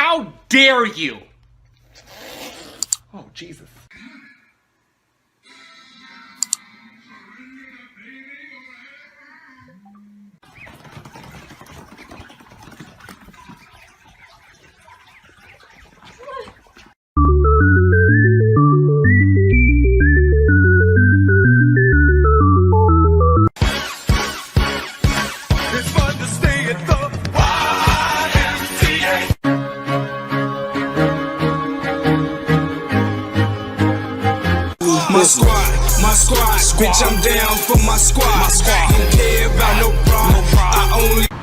How dare you? Oh, Jesus. My squad, bitch, I'm down for my squad. Don't care about no problem. I only